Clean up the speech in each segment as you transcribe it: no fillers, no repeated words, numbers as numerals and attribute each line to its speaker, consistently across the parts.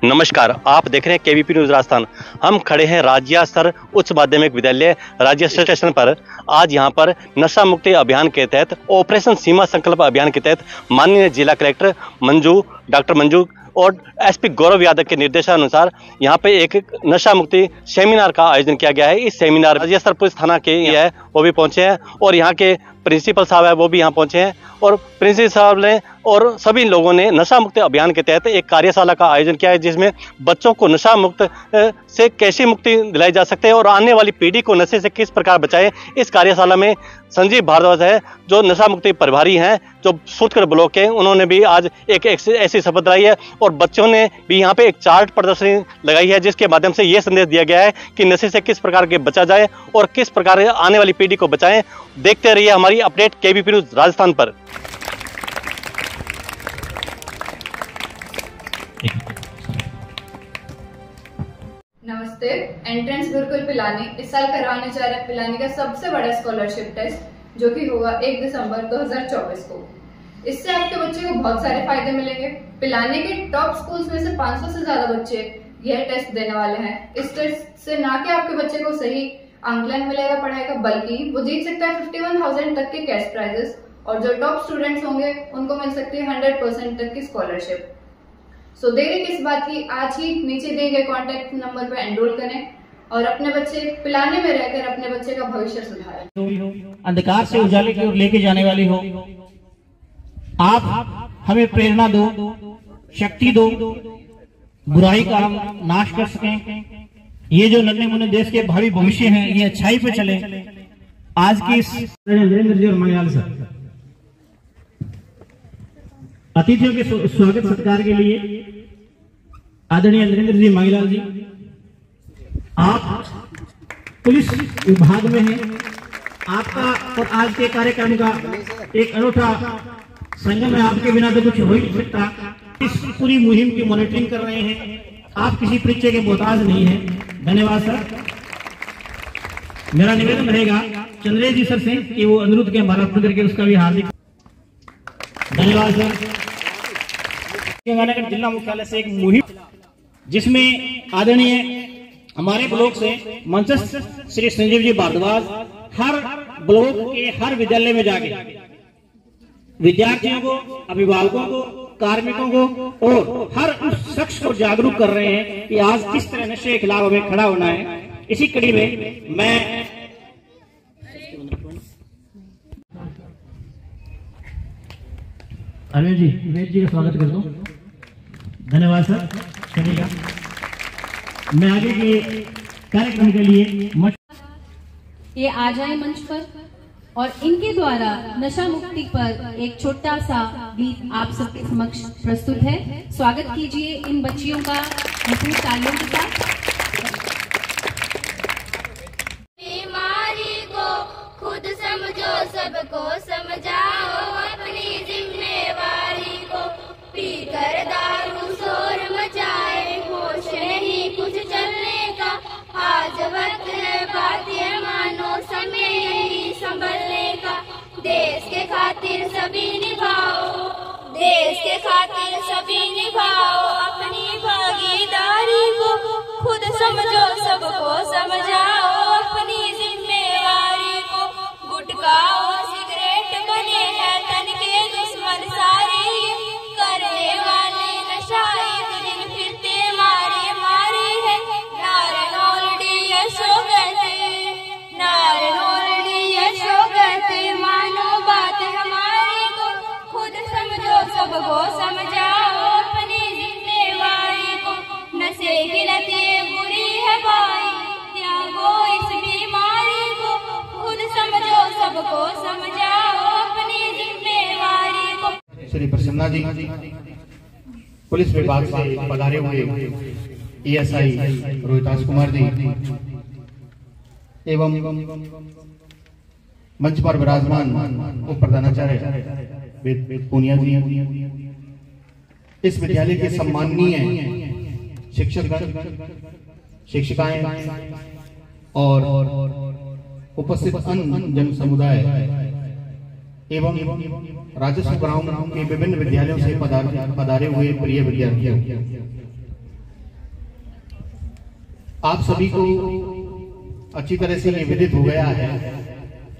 Speaker 1: नमस्कार, आप देख रहे हैं केवीपी न्यूज राजस्थान। हम खड़े हैं राज्य स्तर उच्च माध्यमिक विद्यालय राज्य स्टेशन पर। आज यहां पर नशा मुक्ति अभियान के तहत ऑपरेशन सीमा संकल्प अभियान के तहत माननीय जिला कलेक्टर डॉक्टर मंजू और एसपी गौरव यादव के निर्देशानुसार यहां पे एक नशा मुक्ति सेमिनार का आयोजन किया गया है। इस सेमिनार राज्य स्तर पुलिस थाना के है वो भी पहुंचे हैं और यहाँ के प्रिंसिपल साहब है वो भी यहाँ पहुंचे हैं और प्रिंसिपल साहब ने और सभी लोगों ने नशा मुक्ति अभियान के तहत एक कार्यशाला का आयोजन किया है, जिसमें बच्चों को नशा मुक्त से कैसे मुक्ति दिलाई जा सकते हैं और आने वाली पीढ़ी को नशे से किस प्रकार बचाएं। इस कार्यशाला में संजीव भारद्वाज है जो नशा मुक्ति प्रभारी हैं, जो सूतगढ़ ब्लॉक के, उन्होंने भी आज एक ऐसी शपथ दिलाई है और बच्चों ने भी यहाँ पे एक चार्ट प्रदर्शनी लगाई है, जिसके माध्यम से ये संदेश दिया गया है कि नशे से किस प्रकार के बचा जाए और किस प्रकार आने वाली पीढ़ी को बचाएं। देखते रहिए हमारी अपडेट केवीपी न्यूज राजस्थान पर।
Speaker 2: नमस्ते। एंट्रेंस गुरुकुल पिलानी इस साल करवाने जा रहे हैं पिलानी का सबसे बड़ा स्कॉलरशिप टेस्ट, जो कि होगा 1 दिसंबर 2024 को। इससे आपके बच्चे को बहुत सारे फायदे मिलेंगे। पिलानी के टॉप स्कूल्स में से 500 से ज्यादा बच्चे यह टेस्ट देने वाले हैं। इस टेस्ट से ना कि आपके बच्चे को सही आंकलन मिलेगा पढ़ाई का, बल्कि वो जीत सकता है 51,000 तक के कैश प्राइजेस और जो टॉप स्टूडेंट्स होंगे उनको मिल सकती है 100% तक की स्कॉलरशिप। सो देरी किस बात की, आज ही नीचे दिए गए कॉन्टेक्ट नंबर पर एनरोल करें और अपने बच्चे पिलाने में रहकर अपने बच्चे का भविष्य सुधारें।
Speaker 3: अंधकार से उजाले की ओर लेके जाने वाली हो, आप हमें प्रेरणा दो, शक्ति दो, बुराई का हम नाश कर सकें। ये जो नन्हे मुन्ने देश के भावी भविष्य हैं, ये अच्छाई पे चले। आज की नरेंद्र जी और मंगलाल सर अतिथियों के स्वागत सत्कार के लिए आदरणीय नरेंद्र जी मंगलाल जी, आप पुलिस विभाग में हैं। आपका और आज के कार्यक्रम का एक अनूठा संगम है, आपके बिना तो कुछ हो ही नहीं सकता। इस पूरी मुहिम की मॉनिटरिंग कर रहे हैं, आप किसी परिचय के मोहताज नहीं हैं। धन्यवाद सर। मेरा निवेदन रहेगा चंद्रेश जी सर से कि वो अनुरोध के हमारा करके उसका भी हार्दिक धन्यवाद सर। गंगानगर जिला मुख्यालय से एक मुहिम, जिसमें आदरणीय हमारे ब्लॉक से मंचस्थ श्री संजीव जी भारद्वाज हर ब्लॉक के हर विद्यालय में जाके विद्यार्थियों को, अभिभावकों को, कार्मिकों को और हर उस शख्स को जागरूक कर रहे हैं कि आज किस तरह नशे के खिलाफ हमें खड़ा होना है। इसी कड़ी में मैं अरविंद जी का स्वागत कर दूं। धन्यवाद सर। चलिएगा मैं आगे के कार्यक्रम के लिए
Speaker 4: ये आ जाए मंच पर और इनके द्वारा नशा मुक्ति पर एक छोटा सा गीत आप सबके समक्ष प्रस्तुत है। स्वागत कीजिए इन बच्चियों का भरपूर तालियों के साथ।
Speaker 5: बीमारी को खुद समझो, सबको समझाओ, अपनी जिम्मेवारी को पीकर दारू शोर मचाए, होश नहीं कुछ चलने का, आज वक्त है बातें मानो, समय यही संभलने का, देश के खातिर सभी निभाओ, देश के खातिर सभी निभाओ, अपनी भागीदारी को खुद समझो, सबको समझाओ, अपनी जिम्मेवारी को, गुटखा और सिगरेट बने हैं तन के दुश्मन सारे, करने वाले नशा एक दिन फिरते मारे मारे है, नारे नोलडी यशो कहते, नारे नोलडी यशो कहते, मानो बात हमारी को खुद समझो, सबको समझाओ, अपनी जिम्मेवारी को, नशे की लत ये बुरी है भाई, त्यागो इस बीमारी को, खुद समझो, सबको समझाओ, अपनी जिम्मेवारी को।
Speaker 3: श्री प्रसन्ना जी पुलिस विभाग से पधारे हुए एएसआई रोहितास कुमार जी एवं मंच पर विराजमान उप प्रधानाचार्य पूनिया जी, इस विद्यालय के सम्माननीय शिक्षकगण, शिक्षिकाएं और उपस्थित अन्य जन समुदाय एवं राजस्व ग्राम के विभिन्न विद्यालयों से पधारे हुए प्रिय विद्यार्थियों,
Speaker 6: आप सभी को अच्छी तरह से ये विदित हो गया है,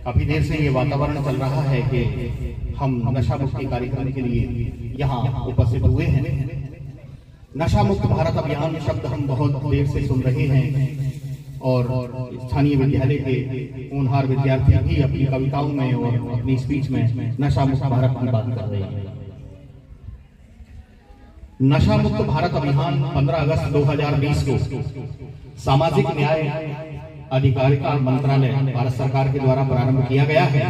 Speaker 6: काफी देर से ये वातावरण चल रहा है कि हम नशा मुक्ति कार्यक्रम के लिए यहाँ उपस्थित हुए हैं। नशा मुक्त भारत अभियान शब्द हम बहुत देर से सुन रहे हैं और स्थानीय विद्यालय के होनहार विद्यार्थी भी अपनी कविताओं में और अपनी स्पीच में नशा मुक्त भारत की बात कर रहे हैं। नशा मुक्त भारत अभियान 15 अगस्त 2020 को सामाजिक न्याय अधिकारिता मंत्रालय भारत सरकार के द्वारा प्रारंभ किया गया है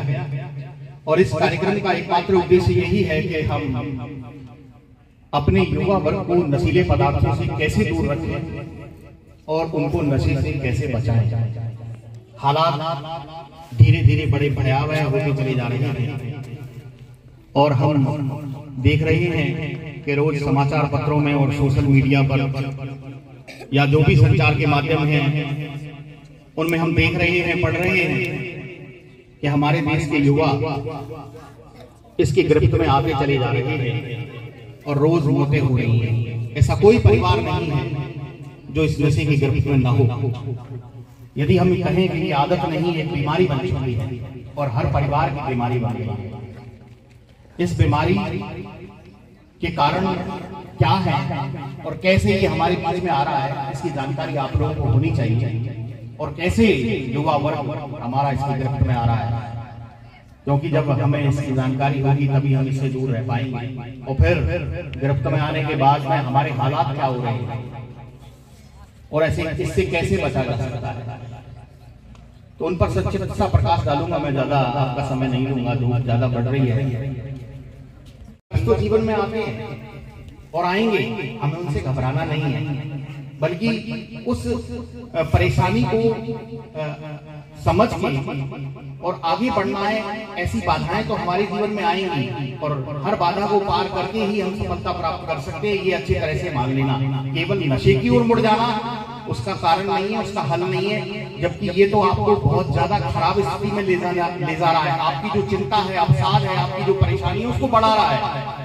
Speaker 6: और इस कार्यक्रम का एकमात्र उद्देश्य यही है कि हम अपने युवा वर्ग को नशीले पदार्थों से कैसे दूर रखें और उनको नशे से कैसे बचाएं। हालात धीरे धीरे बड़े भयावह होते चले जा रहे हैं और हम देख रहे हैं कि रोज समाचार पत्रों में और सोशल मीडिया पर या जो भी संचार के माध्यम हैं उनमें हम देख रहे हैं, पढ़ रहे हैं कि हमारे देश के युवा इसकी गिरफ्त में आगे चले जा रहे हैं और रोज मौतें हो रही हैं। ऐसा कोई परिवार नहीं है जो इस नशे की गिरफ्त में ना हो। यदि हम कहें कि ये आदत नहीं, एक बीमारी बन चुकी है और हर परिवार की बीमारी बन गई है। इस बीमारी के कारण क्या है और कैसे ये हमारे बीच में आ रहा है, इसकी जानकारी आप लोगों को होनी चाहिए और कैसे युवा वर्ग हमारा इसकी गिरफ्त में आ रहा है, क्योंकि जब हमें इसकी जानकारी होगी तभी हम इससे दूर रह पाएंगे और फिर गिरफ्त में आने के बाद में हमारे हालात क्या हो रहे हैं और ऐसे इससे कैसे बचा जा सकता है। तो उन पर संक्षिप्त सा प्रकाश डालूंगा, मैं ज्यादा आपका समय नहीं लूंगा, धूप ज्यादा बढ़ रही है। तो जीवन में आते हैं और आएंगे, हमें उनसे घबराना नहीं है, बल्कि उस परेशानी को समझ के और आगे बढ़ना है। ऐसी बाधाएं तो हमारे जीवन में आएंगी और हर बाधा को पार करके ही हम सफलता प्राप्त कर सकते हैं, ये अच्छी तरह से मान लेना। केवल नशे की ओर मुड़ जाना उसका कारण नहीं है, उसका हल नहीं है, जबकि ये तो आपको बहुत ज्यादा खराब स्थिति में ले जा रहा है। आपकी जो चिंता है, अवसाद है, आपकी जो परेशानी है उसको बढ़ा रहा है।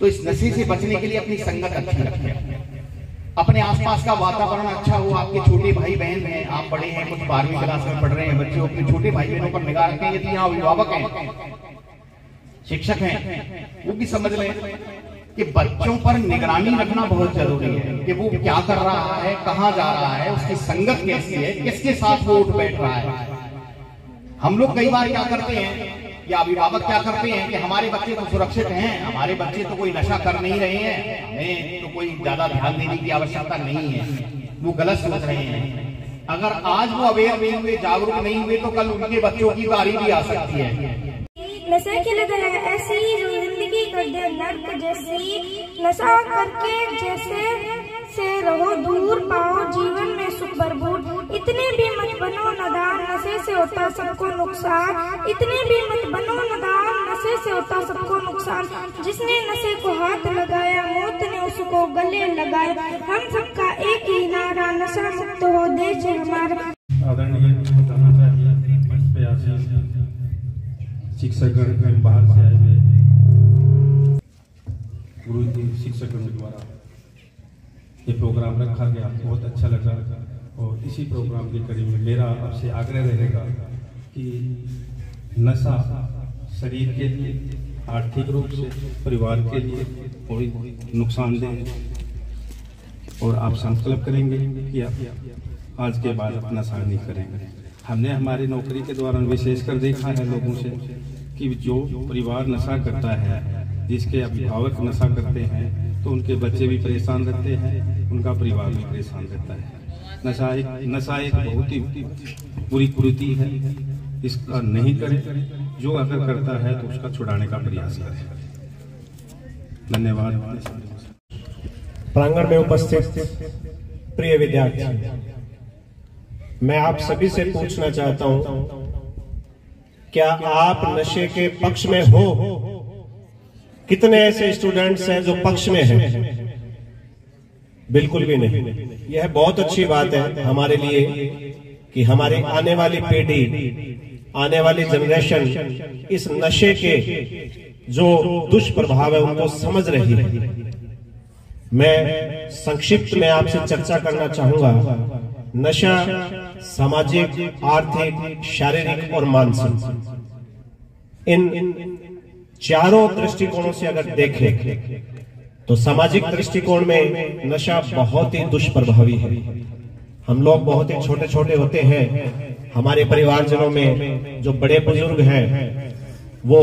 Speaker 6: तो इस नशे से बचने के लिए अपनी संगत अच्छी रखें, अपने आसपास का वातावरण अच्छा हो। आपके छोटे भाई बहन हैं, आप बड़े हैं, कुछ 12वीं क्लास में पढ़ रहे हैं बच्चे, अपने छोटे भाई बहनों पर निगाह रखें। यदि यहाँ अभिभावक हैं, शिक्षक हैं, वो भी समझ लें कि बच्चों पर निगरानी रखना बहुत जरूरी है कि वो क्या कर रहा है, कहाँ जा रहा है, उसकी संगत कैसी है, किसके साथ वो उठ बैठ रहा है। हम लोग कई बार क्या करते हैं या अभिभावक क्या करते हैं कि हमारे बच्चे तो सुरक्षित हैं, हमारे बच्चे तो कोई नशा कर नहीं रहे हैं, हमें तो कोई ज्यादा ध्यान देने की आवश्यकता नहीं है। वो गलत सोच रहे हैं। अगर आज वो अवेयर नहीं हुए, जागरूक नहीं हुए, तो कल उनके बच्चों की बारी भी आ सकती है।
Speaker 7: नशे की लत है ऐसी जो जिंदगी कर दे नर्क जैसी, नशा करके जैसे से रहो दूर, पाओ जीवन में सुख भरपूर। इतने भी मत बनो नादान, नशे से होता सबको नुकसान। इतने भी मत बनो नादान, नशे से होता सबको नुकसान। जिसने नशे को हाथ लगाया, मौत ने उसको गले लगाया। हम सबका एक ही नारा, नशा मुक्त हो देश हमारा।
Speaker 8: आदरणीय बताना चाहिए मंच पे आसीन शिक्षकगण बाहर से आए हुए गुरु शिक्षकगण द्वारा ये प्रोग्राम रखा गया, बहुत अच्छा लगा। और इसी प्रोग्राम के करीब में मेरा आपसे आग्रह रहेगा कि नशा शरीर के लिए, आर्थिक रूप से, परिवार के लिए कोई नुकसानदेह, और आप संकल्प करेंगे कि आप आज के बाद अपना नशा नहीं करेंगे। हमने हमारी नौकरी के दौरान विशेषकर देखा है लोगों से कि जो परिवार नशा करता है, जिसके अभिभावक नशा करते हैं, तो उनके बच्चे भी परेशान रहते हैं, उनका परिवार भी परेशान रहता है। नशा एक बहुत ही बुरी कुरीति है, इसका नहीं करें। जो अगर करता है तो उसका छुड़ाने का प्रयास करें। धन्यवाद।
Speaker 9: प्रांगण में उपस्थित प्रिय विद्यार्थी, मैं आप सभी से पूछना चाहता हूं, क्या आप नशे के पक्ष में हो? कितने ऐसे स्टूडेंट्स हैं जो पक्ष में हैं? बिल्कुल भी नहीं। यह बहुत अच्छी बात है हमारे लिए कि हमारी आने वाली पीढ़ी, आने वाली जनरेशन इस नशे के जो दुष्प्रभाव है उनको समझ रही है। मैं संक्षिप्त में आपसे चर्चा करना चाहूंगा। नशा सामाजिक, आर्थिक, शारीरिक और मानसिक, इन चारों दृष्टिकोणों से अगर देखें तो सामाजिक दृष्टिकोण में नशा बहुत ही दुष्प्रभावी है। हम लोग बहुत ही छोटे छोटे होते हैं, हमारे परिवारजनों में जो बड़े बुजुर्ग हैं वो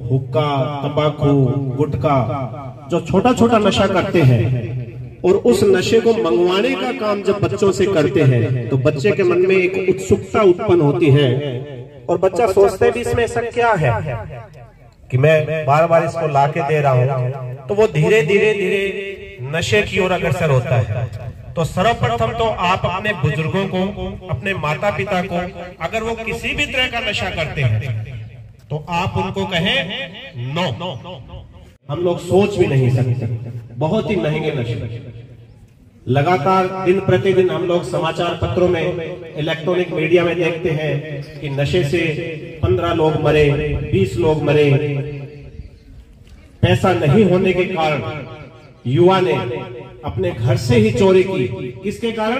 Speaker 9: हुक्का, तंबाकू, गुटखा, जो छोटा छोटा नशा करते हैं और उस नशे को मंगवाने का काम जब बच्चों से करते हैं तो बच्चे के मन में एक उत्सुकता उत्पन्न होती है और बच्चा सोचता है भी इसमें ऐसा क्या है कि मैं बार बार इसको लाके दे रहा हूं, तो वो धीरे धीरे धीरे नशे की ओर अग्रसर होता है। तो सर्वप्रथम तो आप अपने बुजुर्गों को, अपने माता पिता को, अगर वो किसी भी तरह का नशा करते हैं तो आप उनको कहें नो। हम लोग सोच भी नहीं सकते, बहुत ही महंगे नशे। लगातार दिन प्रतिदिन हम लोग समाचार पत्रों में, इलेक्ट्रॉनिक मीडिया में देखते हैं कि नशे से 15 लोग मरे, 20 लोग मरे। पैसा नहीं होने के कारण युवा ने अपने घर से ही चोरी की। किसके कारण?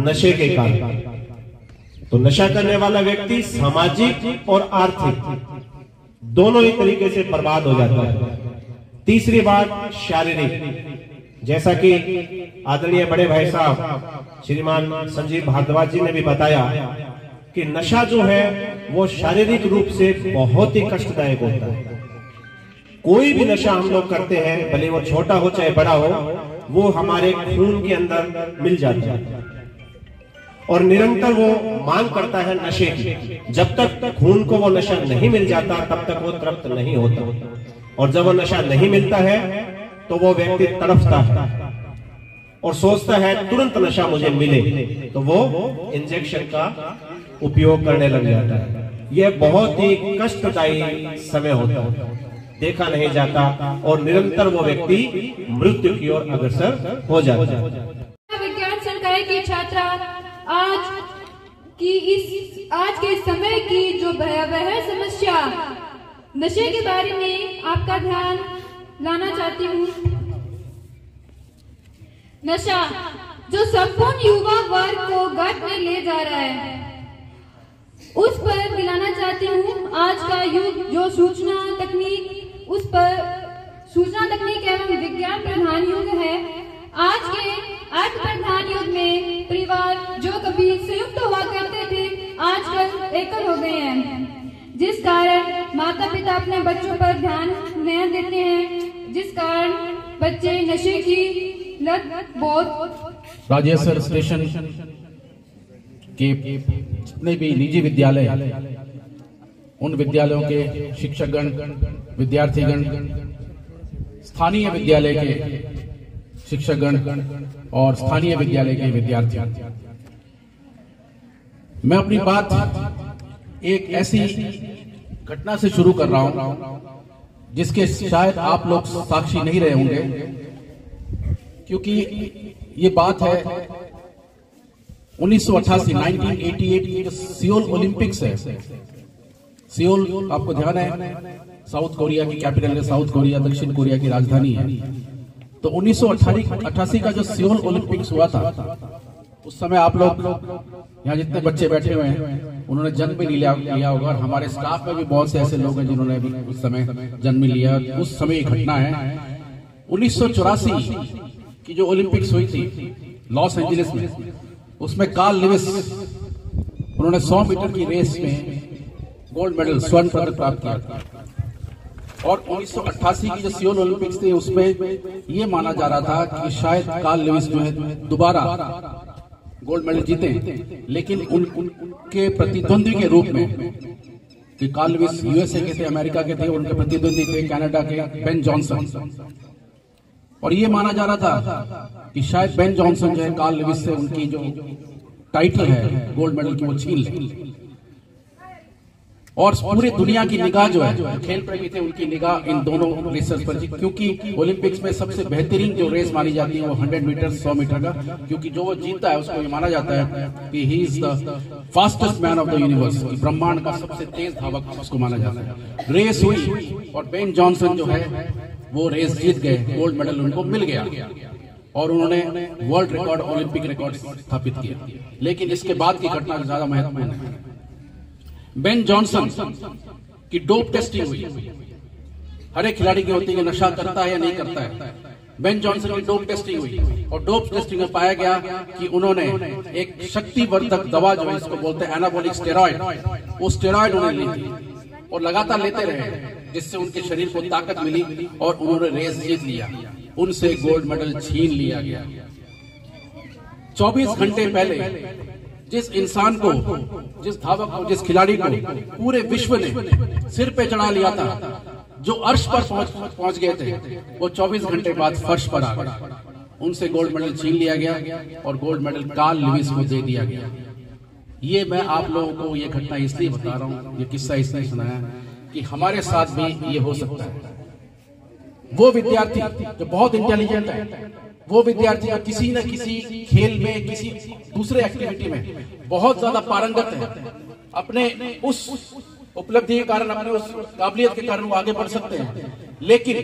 Speaker 9: नशे के कारण। तो नशा करने वाला व्यक्ति सामाजिक और आर्थिक दोनों ही तरीके से बर्बाद हो जाता है। तीसरी बात शारीरिक, जैसा कि आदरणीय बड़े भाई साहब श्रीमान संजीव भारद्वाज जी ने भी बताया कि नशा जो है वो शारीरिक रूप से बहुत ही कष्टदायक होता है। कोई भी नशा हम लोग करते हैं, भले वो छोटा हो चाहे बड़ा हो, वो हमारे खून के अंदर मिल जाता है और निरंतर वो मांग करता है नशे की। जब तक खून को वो नशा नहीं मिल जाता तब तक वो तृप्त नहीं होता, और जब वो नशा नहीं मिलता है तो वो व्यक्ति तड़पता है और सोचता है तुरंत नशा मुझे मिले, तो वो इंजेक्शन का उपयोग करने लग जाता है। यह बहुत ही कष्टदायी समय होता है, देखा नहीं जाता और निरंतर वो व्यक्ति मृत्यु की ओर अग्रसर हो जाता है।
Speaker 10: विज्ञान संकाय की छात्रा आज के समय की जो भयावह समस्या नशे के बारे में आपका ध्यान लाना चाहती हूँ। नशा जो संपूर्ण युवा वर्ग को गर्त में ले जा रहा है, उस पर दिलाना चाहती हूँ। आज का युग जो सूचना तकनीक, उस पर सूचना तकनीक एवं विज्ञान प्रधान युग है। आज के अर्थ प्रधान युग में परिवार जो कभी संयुक्त हुआ करते थे, आजकल एकल हो गए हैं, जिस कारण माता पिता अपने बच्चों पर ध्यान नहीं देते हैं, जिस कारण बच्चे नशे की लत बहुत।
Speaker 11: राजेश्वर स्टेशन के जितने भी निजी विद्यालय, उन विद्यालयों के शिक्षकगण, विद्यार्थीगण, स्थानीय विद्यालय के शिक्षकगण और स्थानीय विद्यालय के विद्यार्थी, मैं अपनी बात एक ऐसी घटना से शुरू कर रहा हूं जिसके शायद आप लोग साक्षी नहीं रहे होंगे, क्योंकि ये बात है 1988 1988 की जो सियोल ओलंपिक्स है। सियोल आपको ध्यान है, साउथ कोरिया की कैपिटल है, साउथ कोरिया दक्षिण कोरिया की राजधानी है। तो 1988 का जो सियोल ओलंपिक्स हुआ था, उस समय आप लोग यहाँ जितने बच्चे बैठे हुए हैं उन्होंने जन्म भी लिया होगा, और हमारे स्टाफ में भी बहुत से ऐसे लोग हैं जिन्होंने भी उस समय जन्म लिया। उस समय एक घटना है 1984 की जो ओलंपिक्स हुई थी लॉस एंजलिस में, उसमें कार्ल लुईस उन्होंने 100 मीटर की रेस में गोल्ड मेडल, स्वर्ण पदक प्राप्त किया। और 1988 की जो सियोल ओलंपिक्स थी उसमें ये माना जा रहा था कि शायद कार्ल लुईस जो है दोबारा गोल्ड मेडल जीते, लेकिन उनके प्रतिद्वंदी के रूप में, कि कार्ल लुईस यूएसए के थे, अमेरिका के थे, उनके प्रतिद्वंदी थे कनाडा के बेन जॉनसन। और ये माना जा रहा था कि शायद बेन जॉनसन जो है कार्ल लुईस से उनकी जो टाइटल है गोल्ड मेडल की वो छीन ले। और पूरी दुनिया की निगाह जो है, खेल प्रेमी थे, उनकी निगाह इन दोनों रेसर्स पर थी, क्योंकि ओलंपिक्स में सबसे बेहतरीन जो रेस मानी जाती है वो 100 मीटर 100 मीटर का, क्योंकि जो वो जीतता है उसको ये माना जाता है कि he is the fastest man of the universe, ब्रह्मांड का सबसे तेज धावक उसको माना जाता है। रेस हुई और बेन जॉनसन जो है वो रेस जीत गए, गोल्ड मेडल उनको मिल गया। और उन्होंने वर्ल्ड रिकॉर्ड, ओलंपिक रिकॉर्ड स्थापित किया। लेकिन इसके बाद की घटना ज्यादा महत्वपूर्ण है। बेन जॉनसन की डोप टेस्टिंग हुई। हर एक खिलाड़ी की होती है कि नशा करता है या नहीं करता है। बेन जॉनसन की डोप टेस्टिंग हुई और डोप टेस्टिंग में पाया गया कि उन्होंने एक शक्तिवर्धक दवा जो है, इसको बोलते हैं एनाबॉलिक स्टेरॉइड, वो स्टेरॉइड उन्होंने ली थी और लगातार लेते रहे, जिससे उनके शरीर को ताकत मिली और उन्होंने रेस जीत लिया। उनसे गोल्ड मेडल छीन लिया गया। 24 घंटे पहले जिस इंसान को, जिस धावक को, जिस खिलाड़ी को पूरे विश्व ने सिर पे चढ़ा लिया था, जो अर्श पर पहुंच गए थे, वो 24 घंटे बाद फर्श पर आ गए। उनसे गोल्ड मेडल छीन लिया गया और गोल्ड मेडल कार्ल लुईस को दे दिया गया। ये मैं आप लोगों को ये घटना इसलिए बता रहा हूं, ये किस्सा इसलिए सुनाया कि हमारे साथ भी ये हो सकता है। वो विद्यार्थी जो बहुत इंटेलिजेंट है, वो विद्यार्थी जो किसी न किसी खेल में, किसी दूसरे एक्टिविटी में बहुत ज्यादा पारंगत है, अपने उस उपलब्धि के कारण, अपने उस काबिलियत के कारण वो आगे बढ़ सकते हैं। लेकिन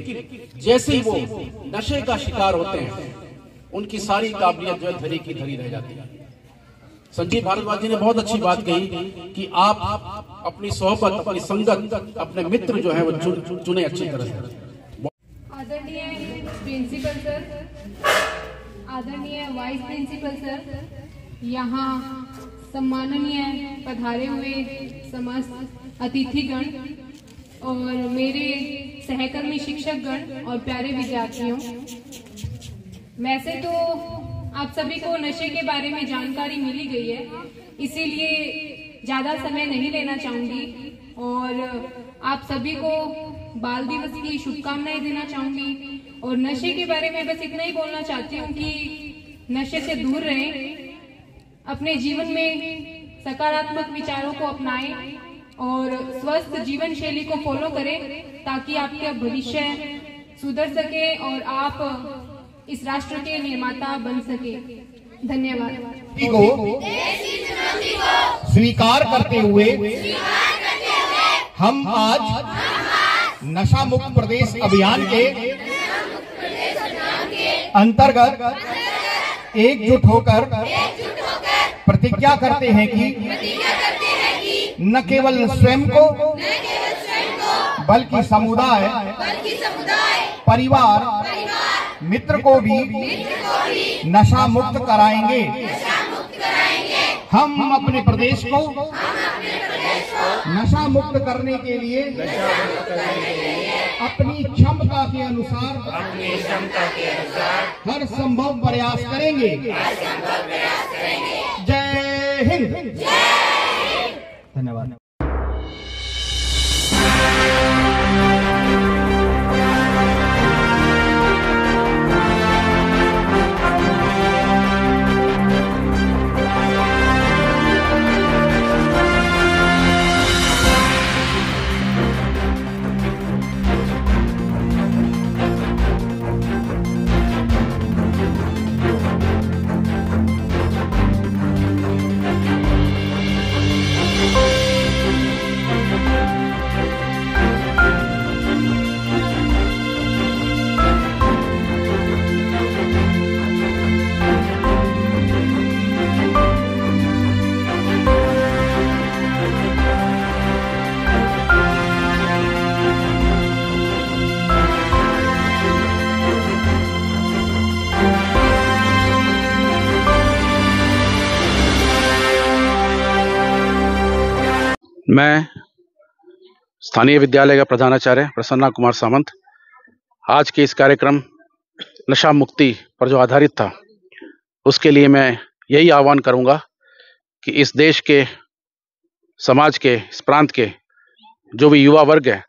Speaker 11: जैसे ही वो नशे का शिकार होते हैं, उनकी सारी काबिलियत जो है धरी की धरी रह जाती है। संजीव भारद्वाज जी ने बहुत अच्छी बात कही कि आप अपनी सोहबत, अपनी संगत, अपने मित्र जो है वो चुने अच्छी तरह से।
Speaker 10: आदरणीय प्रिंसिपल सर, आदरणीय वाइस प्रिंसिपल सर, यहाँ सम्माननीय पधारे हुए समस्त अतिथिगण और मेरे सहकर्मी शिक्षकगण और प्यारे विद्यार्थियों, वैसे तो आप सभी को नशे के बारे में जानकारी मिली गई है, इसीलिए ज्यादा समय नहीं लेना चाहूंगी और आप सभी को बाल दिवस की शुभकामनाएं देना चाहूंगी। और नशे के बारे में बस इतना ही बोलना चाहती हूँ कि नशे से दूर रहें, अपने जीवन में सकारात्मक विचारों को अपनाएं और स्वस्थ जीवन शैली को फॉलो करें, ताकि आपका भविष्य सुधर सके और आप इस राष्ट्र के निर्माता बन सके। धन्यवाद।
Speaker 12: को स्वीकार करते हुए हम आज नशा मुक्त प्रदेश अभियान के अंतर्गत एकजुट होकर प्रतिज्ञा करते हैं कि न केवल स्वयं को बल्कि समुदाय, परिवार, मित्र को भी नशा मुक्त कराएंगे। हम अपने प्रदेश को नशा मुक्त करने के लिए अपनी क्षमता के अनुसार हर संभव प्रयास करेंगे। जय हिंद। धन्यवाद।
Speaker 11: मैं स्थानीय विद्यालय का प्रधानाचार्य प्रसन्ना कुमार सामंत आज के इस कार्यक्रम नशा मुक्ति पर जो आधारित था, उसके लिए मैं यही आह्वान करूंगा कि इस देश के, समाज के, इस प्रांत के जो भी युवा वर्ग है,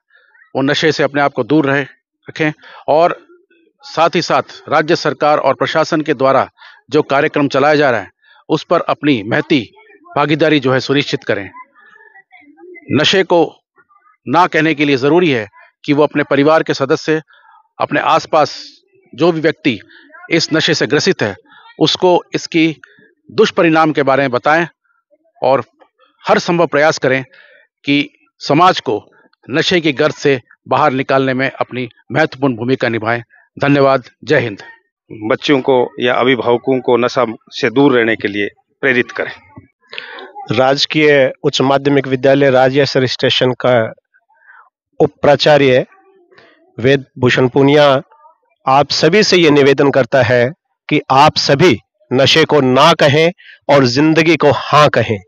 Speaker 11: वो नशे से अपने आप को दूर रखें और साथ ही साथ राज्य सरकार और प्रशासन के द्वारा जो कार्यक्रम चलाया जा रहा है, उस पर अपनी महती भागीदारी जो है सुनिश्चित करें। नशे को ना कहने के लिए ज़रूरी है कि वो अपने परिवार के सदस्य, अपने आसपास जो भी व्यक्ति इस नशे से ग्रसित है, उसको इसकी दुष्परिणाम के बारे में बताएं और हर संभव प्रयास करें कि समाज को नशे की गर्त से बाहर निकालने में अपनी महत्वपूर्ण भूमिका निभाएं। धन्यवाद। जय हिंद।
Speaker 8: बच्चों को या अभिभावकों को नशा से दूर रहने के लिए प्रेरित करें।
Speaker 9: राजकीय उच्च माध्यमिक विद्यालय राजियासर स्टेशन का उप प्राचार्य वेद भूषण पूनिया आप सभी से ये निवेदन करता है कि आप सभी नशे को ना कहें और जिंदगी को हाँ कहें,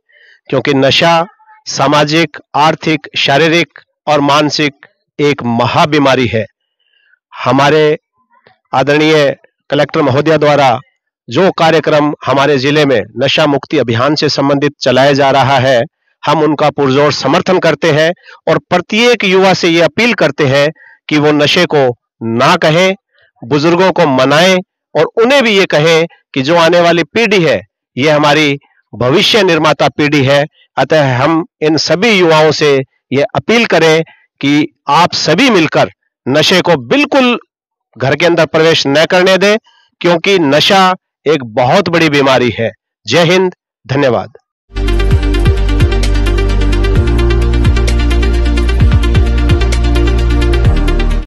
Speaker 9: क्योंकि नशा सामाजिक, आर्थिक, शारीरिक और मानसिक एक महाबीमारी है। हमारे आदरणीय कलेक्टर महोदया द्वारा जो कार्यक्रम हमारे जिले में नशा मुक्ति अभियान से संबंधित चलाया जा रहा है, हम उनका पुरजोर समर्थन करते हैं और प्रत्येक युवा से ये अपील करते हैं कि वो नशे को ना कहें, बुजुर्गों को मनाएं और उन्हें भी ये कहें कि जो आने वाली पीढ़ी है ये हमारी भविष्य निर्माता पीढ़ी है। अतः हम इन सभी युवाओं से ये अपील करें कि आप सभी मिलकर नशे को बिल्कुल घर के अंदर प्रवेश न करने दें, क्योंकि नशा एक बहुत बड़ी बीमारी है। जय हिंद, धन्यवाद।